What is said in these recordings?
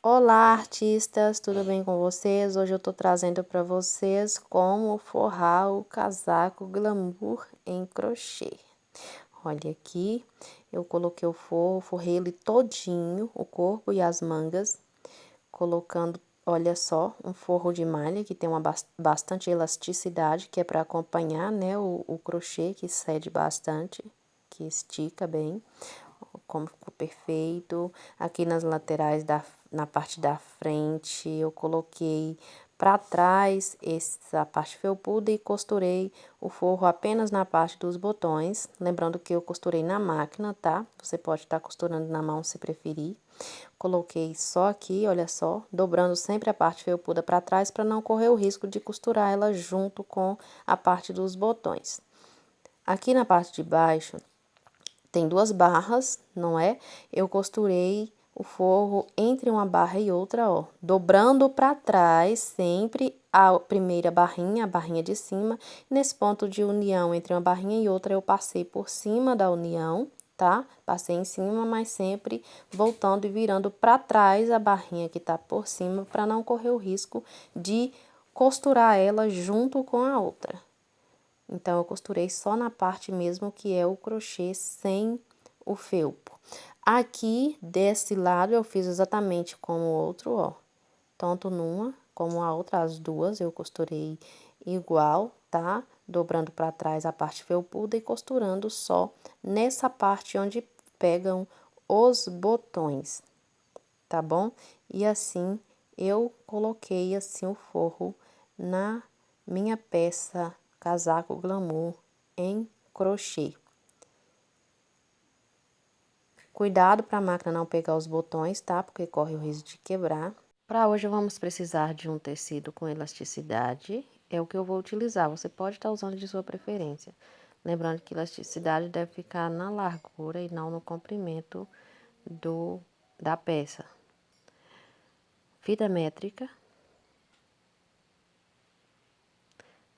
Olá, artistas, tudo bem com vocês? Hoje eu tô trazendo para vocês como forrar o casaco glamour em crochê. Olha aqui, eu coloquei o forro, forrei ele todinho, o corpo e as mangas, colocando, olha só, um forro de malha que tem uma bastante elasticidade, que é para acompanhar, né, o crochê que cede bastante, que estica bem. Como ficou perfeito. Aqui nas laterais, na parte da frente, eu coloquei para trás essa parte felpuda e costurei o forro apenas na parte dos botões. Lembrando que eu costurei na máquina, tá? Você pode estar costurando na mão se preferir. Coloquei só aqui, olha só, dobrando sempre a parte felpuda para trás para não correr o risco de costurar ela junto com a parte dos botões. Aqui na parte de baixo, tem duas barras, não é? Eu costurei o forro entre uma barra e outra, ó, dobrando para trás sempre a primeira barrinha, a barrinha de cima. Nesse ponto de união entre uma barrinha e outra, eu passei por cima da união, tá? Passei em cima, mas sempre voltando e virando para trás a barrinha que tá por cima, para não correr o risco de costurar ela junto com a outra. Então, eu costurei só na parte mesmo que é o crochê sem o felpo. Aqui, desse lado, eu fiz exatamente como o outro, ó. Tanto numa como a outra, as duas, eu costurei igual, tá? Dobrando para trás a parte felpuda e costurando só nessa parte onde pegam os botões, tá bom? E assim, eu coloquei assim o forro na minha peça casaco glamour em crochê. Cuidado para a máquina não pegar os botões, tá? Porque corre o risco de quebrar. Para hoje vamos precisar de um tecido com elasticidade, é o que eu vou utilizar. Você pode estar usando de sua preferência. Lembrando que elasticidade deve ficar na largura e não no comprimento da peça. Fita métrica,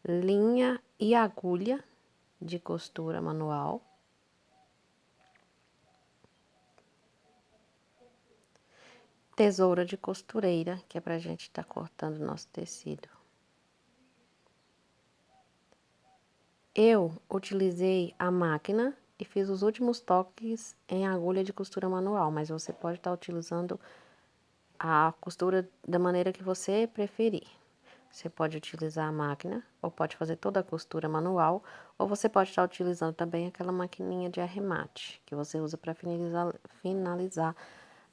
linha e agulha de costura manual, tesoura de costureira, que é pra gente estar cortando o nosso tecido. Eu utilizei a máquina e fiz os últimos toques em agulha de costura manual, mas você pode estar utilizando a costura da maneira que você preferir. Você pode utilizar a máquina, ou pode fazer toda a costura manual, ou você pode estar utilizando também aquela maquininha de arremate, que você usa para finalizar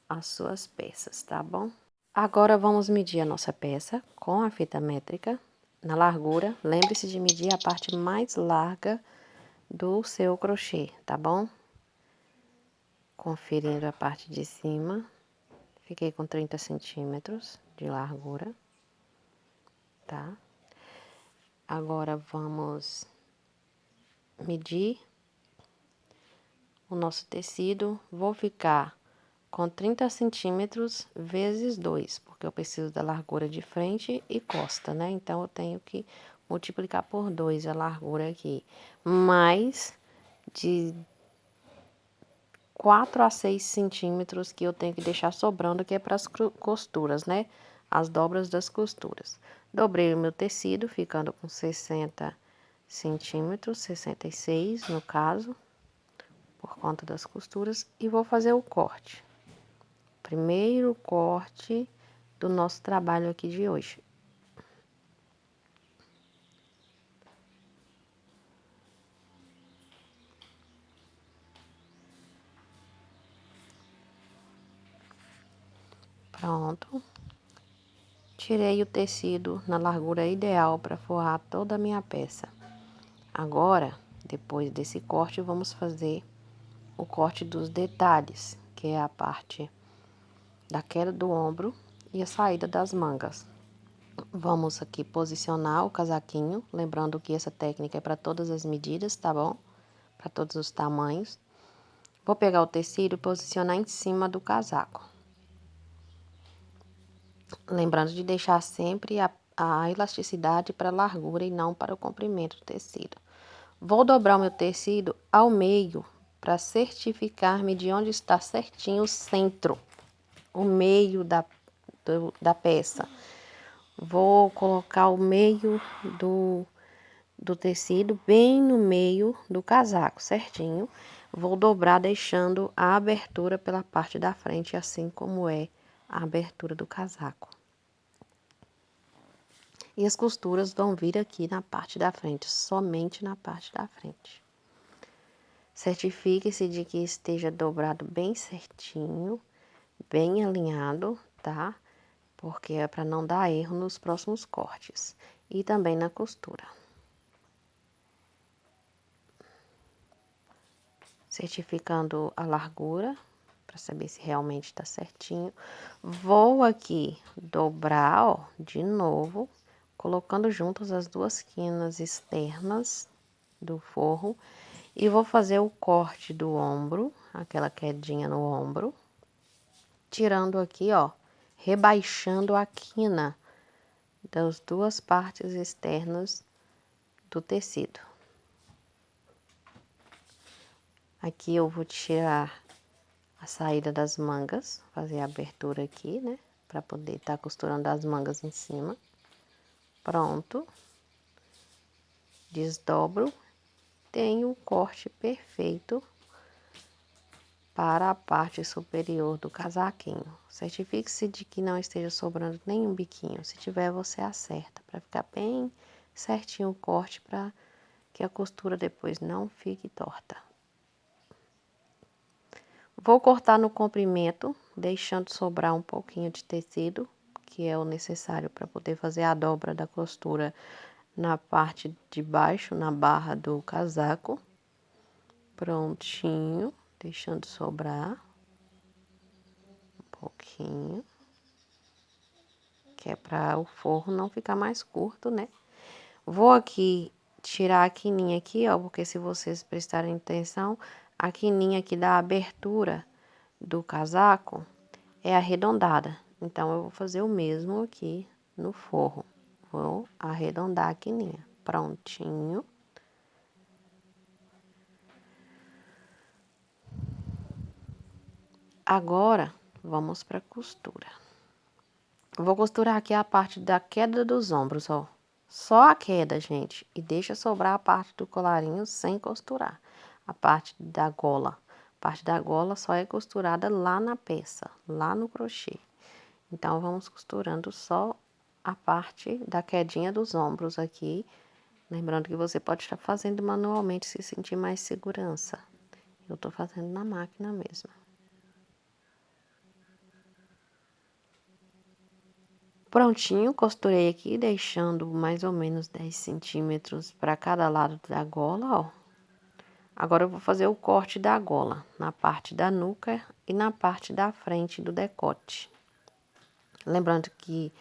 as suas peças, tá bom? Agora, vamos medir a nossa peça com a fita métrica na largura. Lembre-se de medir a parte mais larga do seu crochê, tá bom? Conferindo a parte de cima, fiquei com 30 centímetros de largura, tá? Agora, vamos medir o nosso tecido. Vou ficar com 30 centímetros vezes 2, porque eu preciso da largura de frente e costa, né? Então, eu tenho que multiplicar por 2 a largura aqui. Mais de 4 a 6 centímetros que eu tenho que deixar sobrando, que é para as costuras, né? As dobras das costuras. Dobrei o meu tecido, ficando com 60 centímetros, 66 no caso, por conta das costuras, e vou fazer o corte. Primeiro corte do nosso trabalho aqui de hoje. Pronto. Tirei o tecido na largura ideal para forrar toda a minha peça. Agora, depois desse corte, vamos fazer o corte dos detalhes, que é a parte da queda do ombro e a saída das mangas. Vamos aqui posicionar o casaquinho, lembrando que essa técnica é para todas as medidas, tá bom? Para todos os tamanhos. Vou pegar o tecido e posicionar em cima do casaco. Lembrando de deixar sempre a elasticidade para a largura e não para o comprimento do tecido. Vou dobrar o meu tecido ao meio para certificar-me de onde está certinho o centro, o meio da peça. Vou colocar o meio do tecido bem no meio do casaco, certinho. Vou dobrar deixando a abertura pela parte da frente, assim como é a abertura do casaco. E as costuras vão vir aqui na parte da frente, somente na parte da frente. Certifique-se de que esteja dobrado bem certinho, bem alinhado, tá? Porque é para não dar erro nos próximos cortes. E também na costura. Certificando a largura, para saber se realmente está certinho. Vou aqui dobrar, ó, de novo, colocando juntas as duas quinas externas do forro. E vou fazer o corte do ombro, aquela quedinha no ombro. Tirando aqui, ó, rebaixando a quina das duas partes externas do tecido. Aqui eu vou tirar a saída das mangas, fazer a abertura aqui, né? Para poder estar costurando as mangas em cima. Pronto. Desdobro. Tenho o corte perfeito para a parte superior do casaquinho. Certifique-se de que não esteja sobrando nenhum biquinho. Se tiver, você acerta, para ficar bem certinho o corte, para que a costura depois não fique torta. Vou cortar no comprimento, deixando sobrar um pouquinho de tecido, que é o necessário para poder fazer a dobra da costura na parte de baixo, na barra do casaco. Prontinho, deixando sobrar um pouquinho, que é para o forro não ficar mais curto, né? Vou aqui tirar a quininha aqui, ó, porque se vocês prestarem atenção, a quininha aqui da abertura do casaco é arredondada. Então, eu vou fazer o mesmo aqui no forro. Vou arredondar a quininha. Prontinho. Agora, vamos para a costura. Vou costurar aqui a parte da queda dos ombros, ó. Só a queda, gente. E deixa sobrar a parte do colarinho sem costurar. A parte da gola. A parte da gola só é costurada lá na peça, lá no crochê. Então, vamos costurando só a parte da quedinha dos ombros aqui. Lembrando que você pode estar fazendo manualmente se sentir mais segurança. Eu tô fazendo na máquina mesmo. Prontinho, costurei aqui, deixando mais ou menos 10 centímetros para cada lado da gola, ó. Agora eu vou fazer o corte da gola, na parte da nuca e na parte da frente do decote. Lembrando que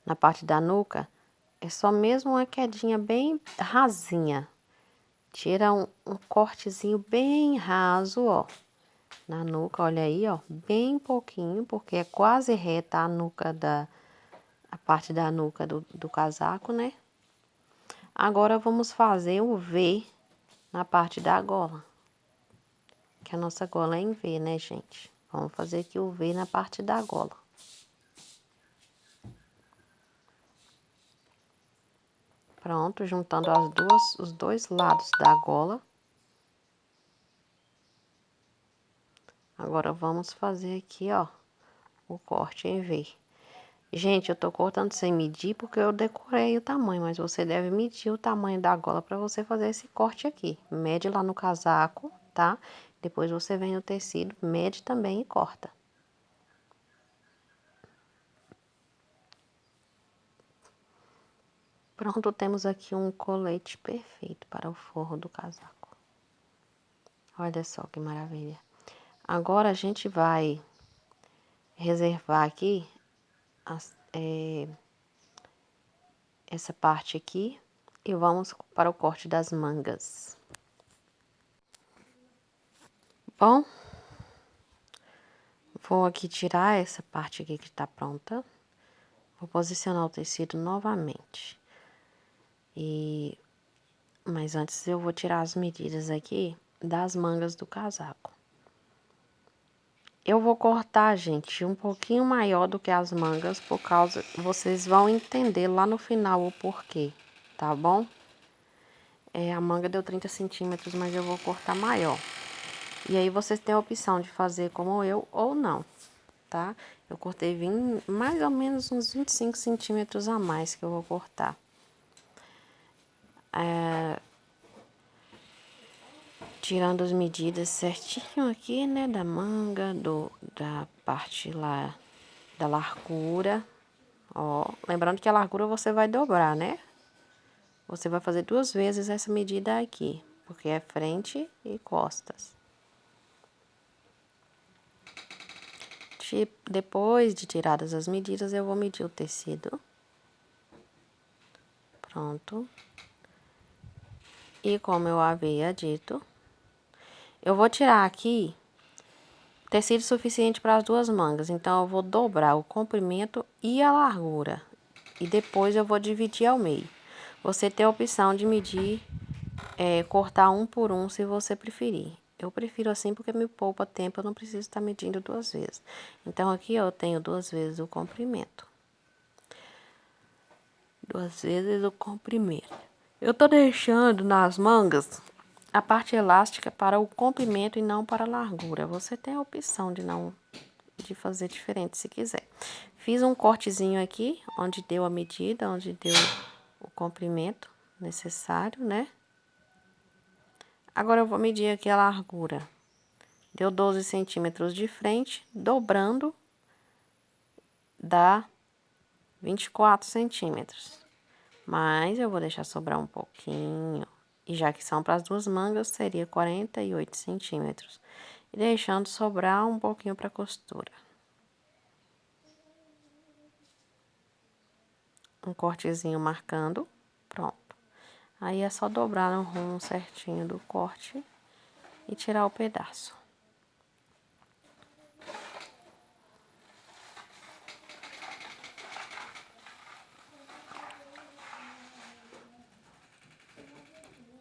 na parte da nuca é só mesmo uma quedinha bem rasinha. Tira um cortezinho bem raso, ó, na nuca, olha aí, ó, bem pouquinho, porque é quase reta a nuca a parte da nuca do casaco, né? Agora vamos fazer o V na parte da gola, que a nossa gola é em V, né, gente? Vamos fazer aqui o V na parte da gola. Pronto, juntando os dois lados da gola. Agora vamos fazer aqui, ó, o corte em V. Gente, eu tô cortando sem medir porque eu decorei o tamanho, mas você deve medir o tamanho da gola para você fazer esse corte aqui. Mede lá no casaco, tá? Depois você vem no tecido, mede também e corta. Pronto, temos aqui um colete perfeito para o forro do casaco. Olha só que maravilha. Agora a gente vai reservar aqui essa parte aqui e vamos para o corte das mangas. Bom, vou aqui tirar essa parte aqui que tá pronta. Vou posicionar o tecido novamente. Mas antes eu vou tirar as medidas aqui das mangas do casaco. Eu vou cortar, gente, um pouquinho maior do que as mangas, por causa... Vocês vão entender lá no final o porquê, tá bom? A manga deu 30 centímetros, mas eu vou cortar maior. E aí, vocês têm a opção de fazer como eu ou não, tá? Eu cortei mais ou menos uns 25 centímetros a mais que eu vou cortar. Tirando as medidas certinho aqui, né, da manga, da parte lá da largura, ó. Lembrando que a largura você vai dobrar, né? Você vai fazer 2 vezes essa medida aqui, porque é frente e costas. Depois de tiradas as medidas, eu vou medir o tecido. Pronto. E como eu havia dito, eu vou tirar aqui tecido suficiente para as 2 mangas. Então, eu vou dobrar o comprimento e a largura. E depois eu vou dividir ao meio. Você tem a opção de medir, cortar um por um, se você preferir. Eu prefiro assim porque me poupa tempo, eu não preciso estar medindo 2 vezes. Então, aqui eu tenho 2 vezes o comprimento. 2 vezes o comprimento. Eu tô deixando nas mangas a parte elástica para o comprimento e não para a largura. Você tem a opção de fazer diferente se quiser. Fiz um cortezinho aqui, onde deu a medida, onde deu o comprimento necessário, né? Agora eu vou medir aqui a largura. Deu 12 centímetros de frente, dobrando, dá 24 centímetros. Mas eu vou deixar sobrar um pouquinho. E já que são para as 2 mangas, seria 48 centímetros. E deixando sobrar um pouquinho para costura. Um cortezinho marcando, pronto. Aí é só dobrar no rumo certinho do corte e tirar o pedaço.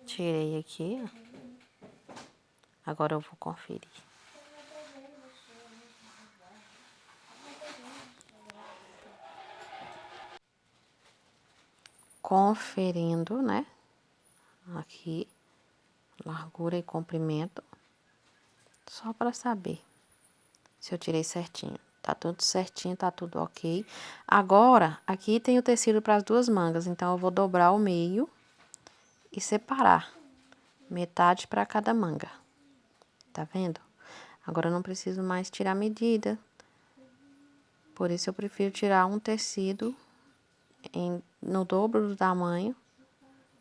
Tirei aqui, ó. Agora eu vou conferir. Conferindo, né? Aqui, largura e comprimento. Só para saber se eu tirei certinho. Tá tudo certinho, tá tudo ok. Agora, aqui tem o tecido para as 2 mangas, então eu vou dobrar o meio e separar. Metade para cada manga. Tá vendo? Agora eu não preciso mais tirar medida. Por isso eu prefiro tirar um tecido no dobro do tamanho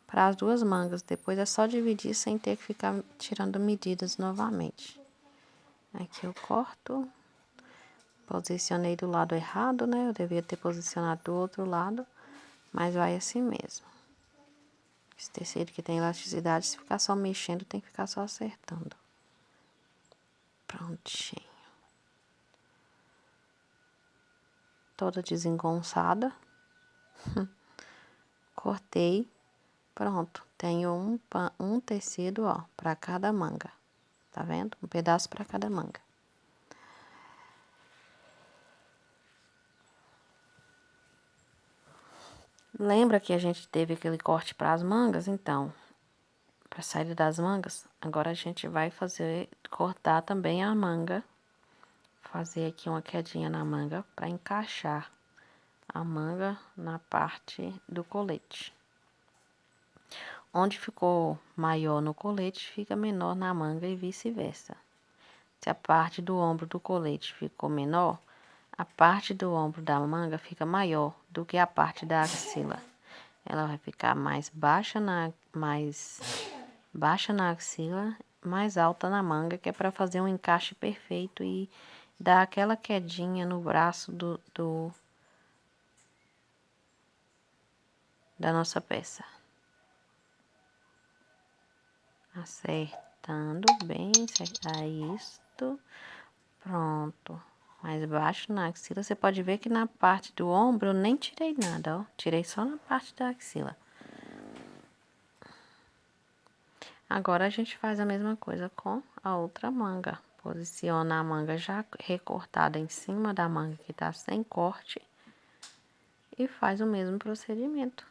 para as 2 mangas. Depois é só dividir sem ter que ficar tirando medidas novamente. Aqui eu corto. Posicionei do lado errado, né? Eu devia ter posicionado do outro lado, mas vai assim mesmo. Esse tecido que tem elasticidade, se ficar só mexendo, tem que ficar só acertando. Prontinho. Toda desengonçada. Cortei. Pronto. Tenho um tecido, ó, para cada manga. Tá vendo? Um pedaço para cada manga. Lembra que a gente teve aquele corte para as mangas? Então, para sair das mangas, agora a gente vai cortar também a manga. Fazer aqui uma quedinha na manga para encaixar a manga na parte do colete. Onde ficou maior no colete, fica menor na manga e vice-versa. Se a parte do ombro do colete ficou menor, a parte do ombro da manga fica maior do que a parte da axila. Ela vai ficar mais baixa na axila, mais alta na manga, que é para fazer um encaixe perfeito e dar aquela quedinha no braço da nossa peça. Acertando bem, isto. Pronto. Mais baixo na axila. Você pode ver que na parte do ombro eu nem tirei nada, ó. Tirei só na parte da axila. Agora a gente faz a mesma coisa com a outra manga. Posiciona a manga já recortada em cima da manga que tá sem corte e faz o mesmo procedimento.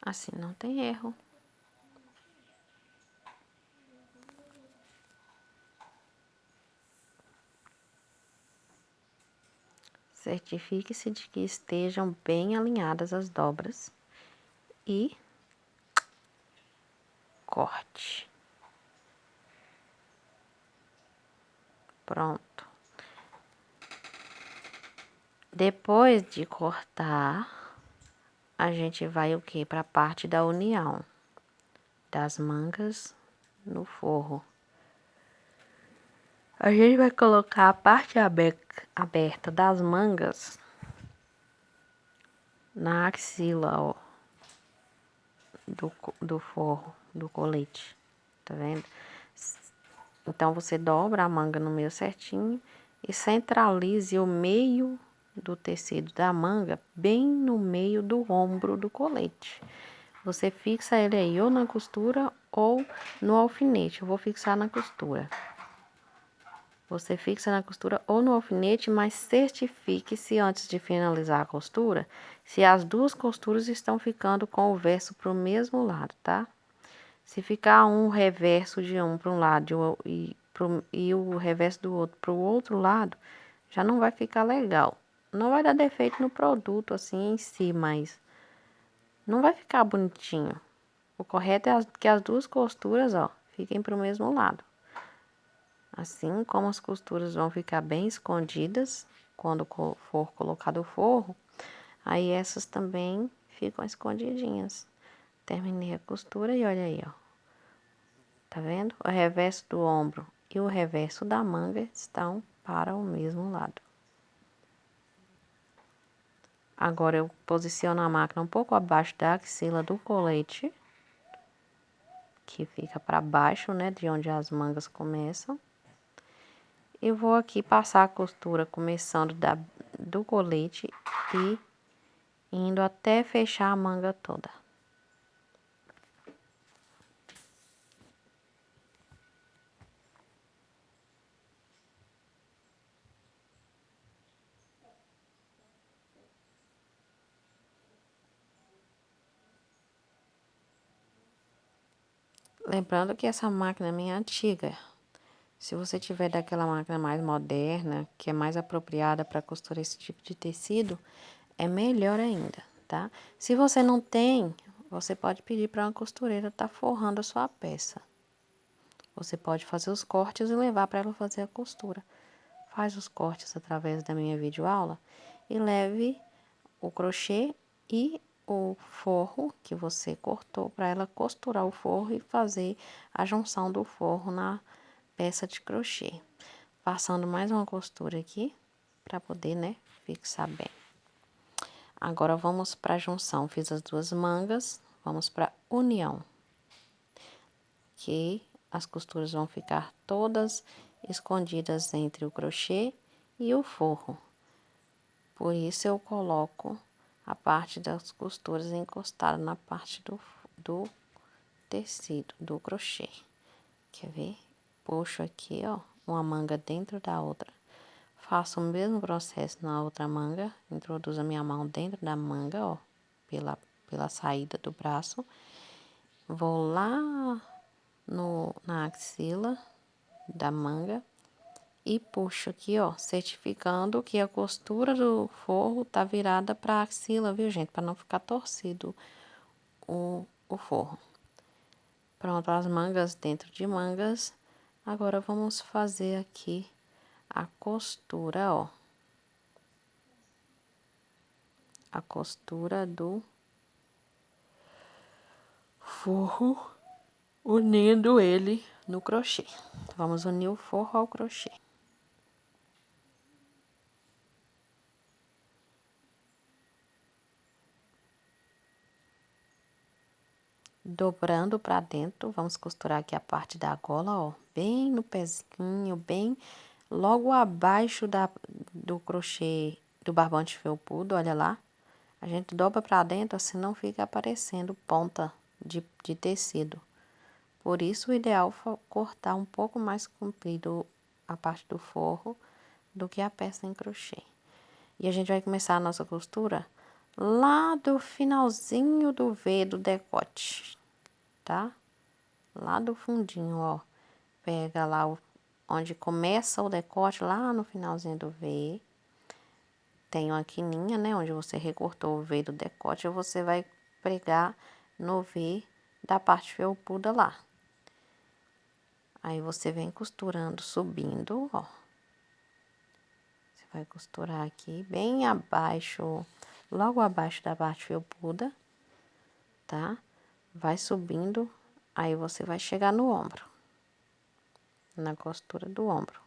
Assim não tem erro. Certifique-se de que estejam bem alinhadas as dobras e corte. Pronto. Depois de cortar, a gente vai o que? Para a parte da união das mangas no forro. A gente vai colocar a parte aberta das mangas na axila, ó, do forro, do colete, tá vendo? Então, você dobra a manga no meio certinho e centralize o meio do tecido da manga bem no meio do ombro do colete. Você fixa ele aí ou na costura ou no alfinete. Eu vou fixar na costura. Você fixa na costura ou no alfinete, mas certifique-se antes de finalizar a costura, se as duas costuras estão ficando com o verso para o mesmo lado, tá? Se ficar um reverso de um para um lado e o reverso do outro para o outro lado, já não vai ficar legal. Não vai dar defeito no produto assim em si, mas não vai ficar bonitinho. O correto é que as duas costuras, ó, fiquem para o mesmo lado. Assim como as costuras vão ficar bem escondidas quando for colocado o forro, aí essas também ficam escondidinhas. Terminei a costura e olha aí, ó. Tá vendo? O reverso do ombro e o reverso da manga estão para o mesmo lado. Agora eu posiciono a máquina um pouco abaixo da axila do colete, que fica para baixo, né, de onde as mangas começam. Eu vou aqui passar a costura começando do colete e indo até fechar a manga toda. Lembrando que essa máquina minha é antiga. Se você tiver daquela máquina mais moderna, que é mais apropriada para costurar esse tipo de tecido, é melhor ainda, tá? Se você não tem, você pode pedir para uma costureira estar forrando a sua peça. Você pode fazer os cortes e levar para ela fazer a costura. Faz os cortes através da minha videoaula e leve o crochê e o forro que você cortou para ela costurar o forro e fazer a junção do forro na peça de crochê. Passando mais uma costura aqui para poder, né, fixar bem. Agora vamos para a junção. Fiz as duas mangas, vamos para união, que as costuras vão ficar todas escondidas entre o crochê e o forro. Por isso eu coloco a parte das costuras encostada na parte do tecido, do crochê. Quer ver? Puxo aqui, ó, uma manga dentro da outra. Faço o mesmo processo na outra manga. Introduzo a minha mão dentro da manga, ó, pela saída do braço. Vou lá na axila da manga e puxo aqui, ó, certificando que a costura do forro tá virada para a axila, viu, gente? Para não ficar torcido o forro. Pronto, as mangas dentro de mangas. Agora vamos fazer aqui a costura, ó. A costura do forro, unindo ele no crochê. Vamos unir o forro ao crochê. Dobrando para dentro, vamos costurar aqui a parte da gola, ó, bem no pezinho, bem logo abaixo do crochê do barbante felpudo, olha lá. A gente dobra pra dentro, assim não fica aparecendo ponta de tecido. Por isso, o ideal é cortar um pouco mais comprido a parte do forro do que a peça em crochê. E a gente vai começar a nossa costura lá do finalzinho do V do decote, tá? Lá do fundinho, ó. Pega lá onde começa o decote, lá no finalzinho do V. Tem uma quininha, né? Onde você recortou o V do decote, você vai pregar no V da parte felpuda lá. Aí você vem costurando, subindo, ó. Você vai costurar aqui bem abaixo, logo abaixo da parte felpuda, tá? Vai subindo, aí você vai chegar no ombro, na costura do ombro.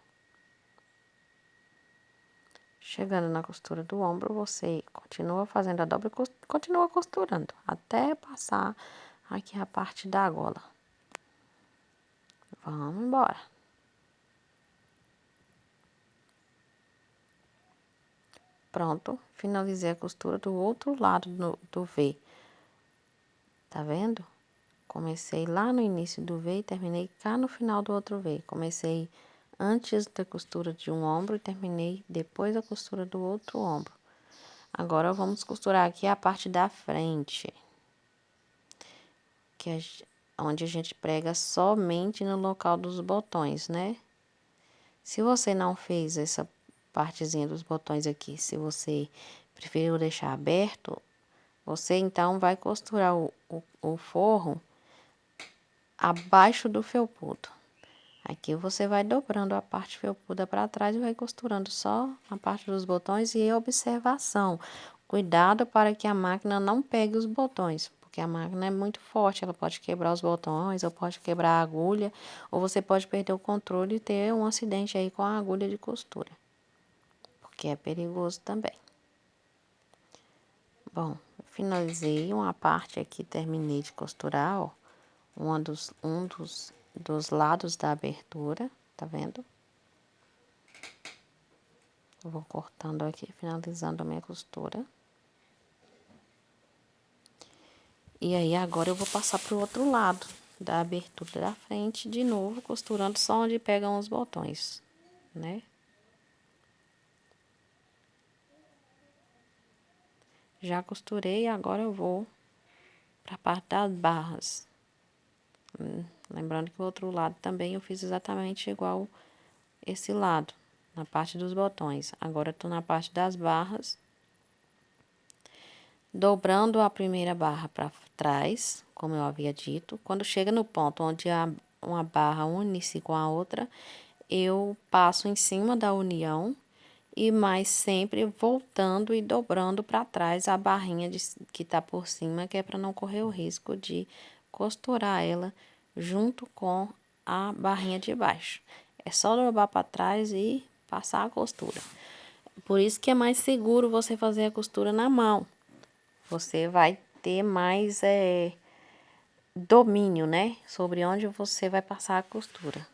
Chegando na costura do ombro, você continua fazendo a dobra e continua costurando, até passar aqui a parte da gola. Vamos embora. Pronto, finalizei a costura do outro lado do V. Tá vendo? Comecei lá no início do V e terminei cá no final do outro V. Comecei antes da costura de um ombro e terminei depois da costura do outro ombro. Agora, vamos costurar aqui a parte da frente, que é onde a gente prega somente no local dos botões, né? Se você não fez essa partezinha dos botões aqui, se você preferiu deixar aberto, você então vai costurar o forro abaixo do felpudo. Aqui você vai dobrando a parte felpuda para trás e vai costurando só a parte dos botões e observação. Cuidado para que a máquina não pegue os botões, porque a máquina é muito forte, ela pode quebrar os botões, ou pode quebrar a agulha, ou você pode perder o controle e ter um acidente aí com a agulha de costura, porque é perigoso também. Bom, finalizei uma parte aqui, terminei de costurar, ó, dos lados da abertura, tá vendo? Eu vou cortando aqui, finalizando a minha costura. E aí, agora eu vou passar pro outro lado da abertura da frente, de novo, costurando só onde pegam os botões, né? Já costurei, agora eu vou pra parte das barras. Lembrando que o outro lado também eu fiz exatamente igual esse lado, na parte dos botões. Agora eu tô na parte das barras, dobrando a primeira barra para trás, como eu havia dito. Quando chega no ponto onde uma barra une-se com a outra, eu passo em cima da união e mais sempre voltando e dobrando para trás a barrinha que tá por cima, que é para não correr o risco de costurar ela junto com a barrinha de baixo. É só dobrar para trás e passar a costura. Por isso que é mais seguro você fazer a costura na mão. Você vai ter mais domínio, né? Sobre onde você vai passar a costura.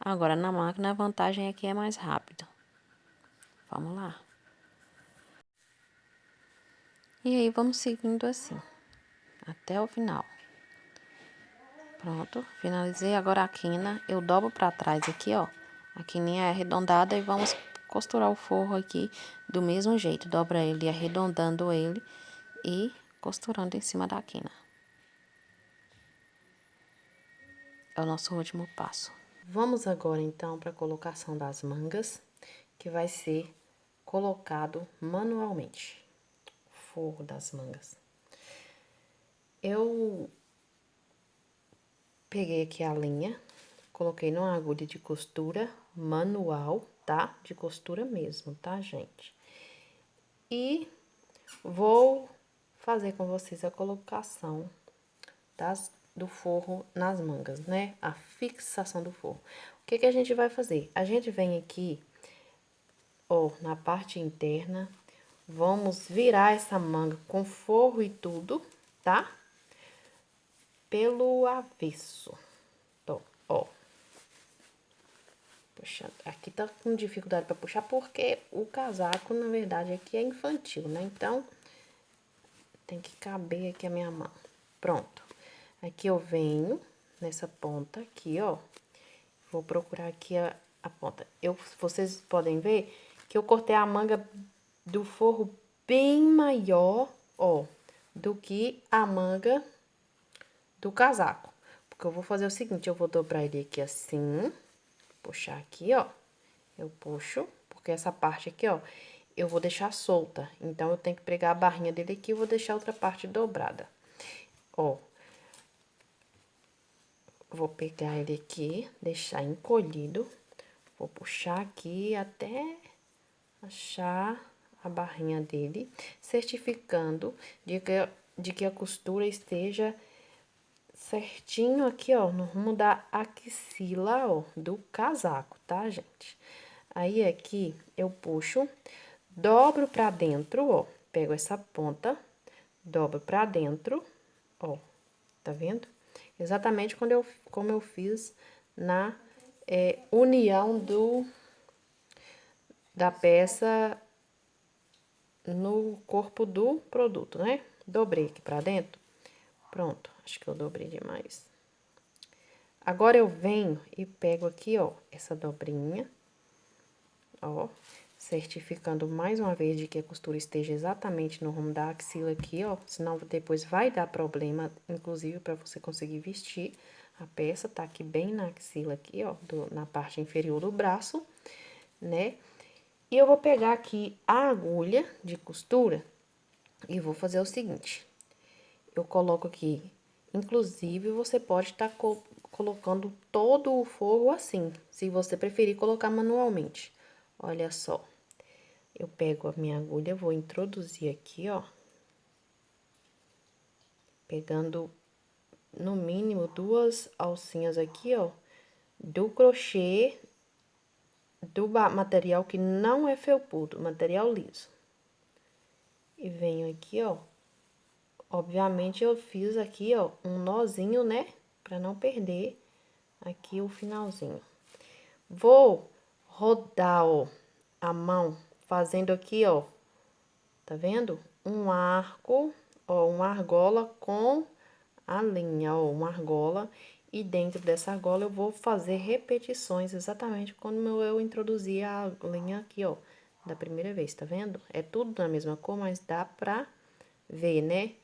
Agora, na máquina, a vantagem é que é mais rápido. Vamos lá. E aí, vamos seguindo assim, até o final. Pronto, finalizei. Agora a quina, eu dobro pra trás aqui, ó. A quininha é arredondada e vamos costurar o forro aqui do mesmo jeito. Dobra ele, arredondando ele e costurando em cima da quina. É o nosso último passo. Vamos agora, então, para a colocação das mangas, que vai ser colocado manualmente. O forro das mangas. Eu peguei aqui a linha, coloquei numa agulha de costura manual, tá? De costura mesmo, tá, gente? E vou fazer com vocês a colocação do forro nas mangas, né? A fixação do forro. O que que a gente vai fazer? A gente vem aqui, ó, na parte interna, vamos virar essa manga com forro e tudo, tá? Pelo avesso. Ó. Puxando. Aqui tá com dificuldade para puxar porque o casaco, na verdade, aqui é infantil, né? Então, tem que caber aqui a minha mão. Pronto. Aqui eu venho nessa ponta aqui, ó. Vou procurar aqui a ponta. Vocês podem ver que eu cortei a manga do forro bem maior, ó, do que a manga do casaco. Porque eu vou fazer o seguinte, eu vou dobrar ele aqui assim, puxar aqui, ó. Eu puxo, porque essa parte aqui, ó, eu vou deixar solta. Então, eu tenho que pregar a barrinha dele aqui e vou deixar a outra parte dobrada. Ó. Vou pegar ele aqui, deixar encolhido. Vou puxar aqui até achar a barrinha dele, certificando de que a costura esteja certinho aqui, ó, no rumo da axila, ó, do casaco, tá, gente? Aí, aqui, eu puxo, dobro pra dentro, ó, pego essa ponta, dobro pra dentro, ó, tá vendo? Exatamente como eu fiz na união da peça no corpo do produto, né? Dobrei aqui pra dentro. Pronto, acho que eu dobrei demais. Agora, eu venho e pego aqui, ó, essa dobrinha, ó, certificando mais uma vez de que a costura esteja exatamente no rumo da axila aqui, ó, senão depois vai dar problema, inclusive para você conseguir vestir a peça, tá aqui bem na axila aqui, ó, na parte inferior do braço, né? E eu vou pegar aqui a agulha de costura e vou fazer o seguinte, eu coloco aqui, inclusive você pode estar colocando todo o forro assim, se você preferir colocar manualmente. Olha só, eu pego a minha agulha, vou introduzir aqui, ó, pegando no mínimo 2 alcinhas aqui, ó, do crochê do material que não é felpudo, material liso. E venho aqui, ó, obviamente eu fiz aqui, ó, um nozinho, né, pra não perder aqui o finalzinho. Vou rodar, ó, a mão, fazendo aqui, ó, tá vendo? Um arco, ó, uma argola com a linha, ó, uma argola. E dentro dessa argola eu vou fazer repetições, exatamente como eu introduzi a linha aqui, ó, da primeira vez, tá vendo? É tudo da mesma cor, mas dá pra ver, né?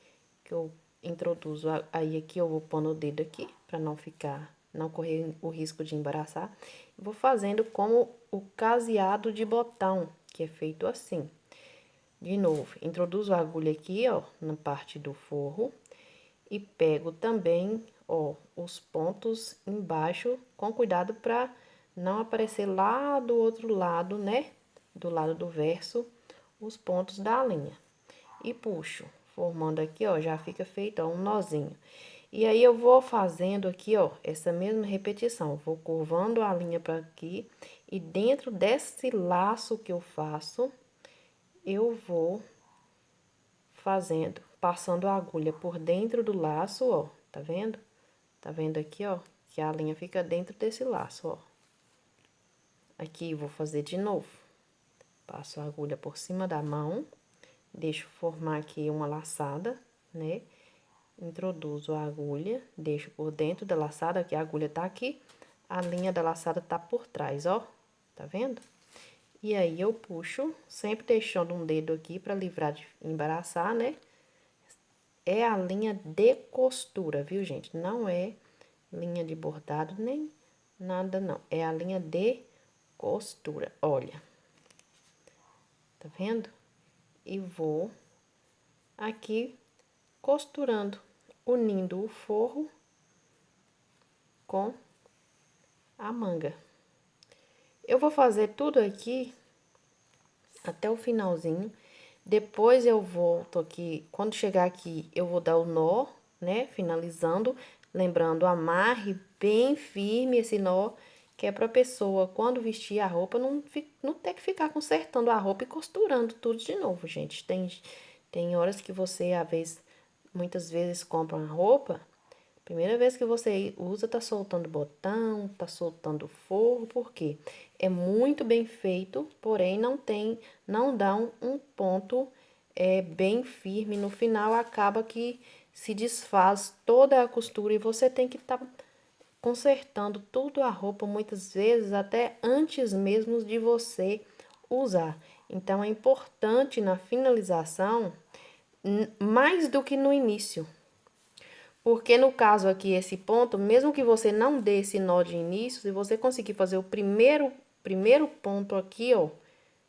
Que eu introduzo, aí aqui eu vou pondo o dedo aqui, pra não correr o risco de embaraçar. Vou fazendo como o caseado de botão, que é feito assim. De novo, introduzo a agulha aqui, ó, na parte do forro. E pego também, ó, os pontos embaixo, com cuidado pra não aparecer lá do outro lado, né? Do lado do verso, os pontos da linha. E puxo, formando aqui, ó, já fica feito, ó, um nozinho. E aí, eu vou fazendo aqui, ó, essa mesma repetição. Vou curvando a linha pra aqui. E dentro desse laço que eu faço, eu vou fazendo, passando a agulha por dentro do laço, ó, tá vendo? Tá vendo aqui, ó, que a linha fica dentro desse laço, ó. Aqui, vou fazer de novo. Passo a agulha por cima da mão, deixo formar aqui uma laçada, né? Introduzo a agulha, deixo por dentro da laçada, que a agulha tá aqui, a linha da laçada tá por trás, ó, tá vendo? E aí, eu puxo, sempre deixando um dedo aqui pra livrar de embaraçar, né? É a linha de costura, viu, gente? Não é linha de bordado, nem nada, não. É a linha de costura, olha. Tá vendo? E vou aqui costurando, unindo o forro com a manga. Eu vou fazer tudo aqui até o finalzinho. Depois eu volto aqui, quando chegar aqui, eu vou dar o nó, né? Finalizando, lembrando, amarre bem firme esse nó, que é pra pessoa, quando vestir a roupa, não ter que ficar consertando a roupa e costurando tudo de novo, gente. Tem horas que você, muitas vezes compra uma roupa, primeira vez que você usa, tá soltando botão, tá soltando forro, por quê? É muito bem feito, porém não dá um ponto é bem firme, no final acaba que se desfaz toda a costura e você tem que estar consertando tudo a roupa muitas vezes até antes mesmo de você usar. Então é importante na finalização mais do que no início. Porque no caso aqui, esse ponto, mesmo que você não dê esse nó de início, se você conseguir fazer o primeiro ponto aqui, ó,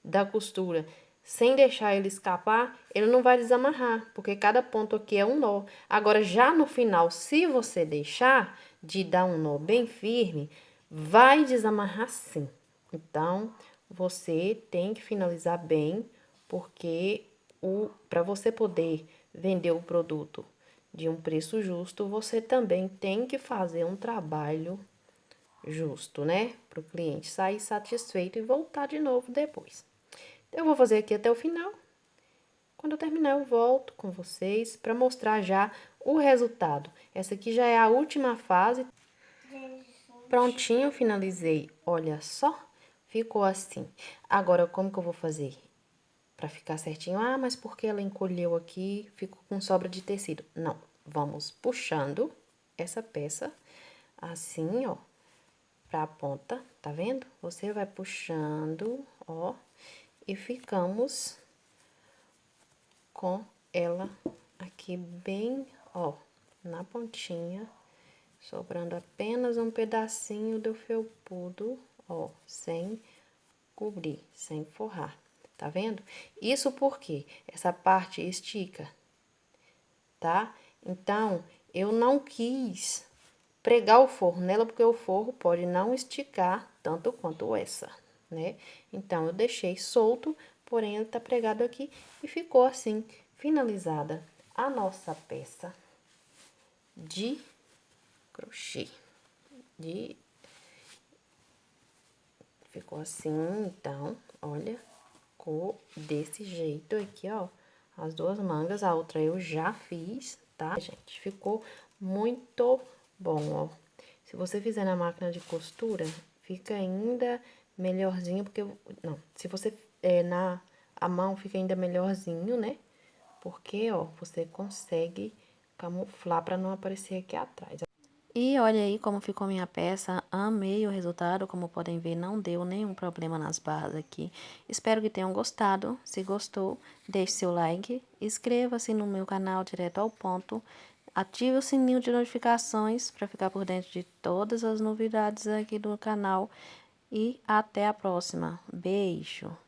da costura, sem deixar ele escapar, ele não vai desamarrar, porque cada ponto aqui é um nó. Agora, já no final, se você deixar de dar um nó bem firme, vai desamarrar sim. Então, você tem que finalizar bem, porque para você poder vender o produto de um preço justo, você também tem que fazer um trabalho justo, né? Para o cliente sair satisfeito e voltar de novo depois. Eu vou fazer aqui até o final. Quando eu terminar, eu volto com vocês para mostrar já o resultado. Essa aqui já é a última fase. Prontinho, finalizei. Olha só, ficou assim. Agora, como que eu vou fazer? Para ficar certinho. Ah, mas porque ela encolheu aqui, ficou com sobra de tecido. Não, vamos puxando essa peça assim, ó, pra a ponta, tá vendo? Você vai puxando, ó, e ficamos com ela aqui bem, ó, na pontinha, sobrando apenas um pedacinho do felpudo, ó, sem cobrir, sem forrar. Tá vendo? Isso porque essa parte estica, tá? Então, eu não quis pregar o forro nela, porque o forro pode não esticar tanto quanto essa, né? Então, eu deixei solto, porém, ele tá pregado aqui e ficou assim, finalizada a nossa peça de crochê. Ficou assim, então, olha, ficou desse jeito aqui, ó. As duas mangas, a outra eu já fiz, tá, gente? Ficou muito bom, ó. Se você fizer na máquina de costura, fica ainda melhorzinho, porque... Não, se você... a mão fica ainda melhorzinho, né? Porque, ó, você consegue camuflar pra não aparecer aqui atrás. E olha aí como ficou minha peça, amei o resultado, como podem ver não deu nenhum problema nas barras aqui. Espero que tenham gostado, se gostou, deixe seu like, inscreva-se no meu canal direto ao ponto, ative o sininho de notificações para ficar por dentro de todas as novidades aqui do canal e até a próxima. Beijo!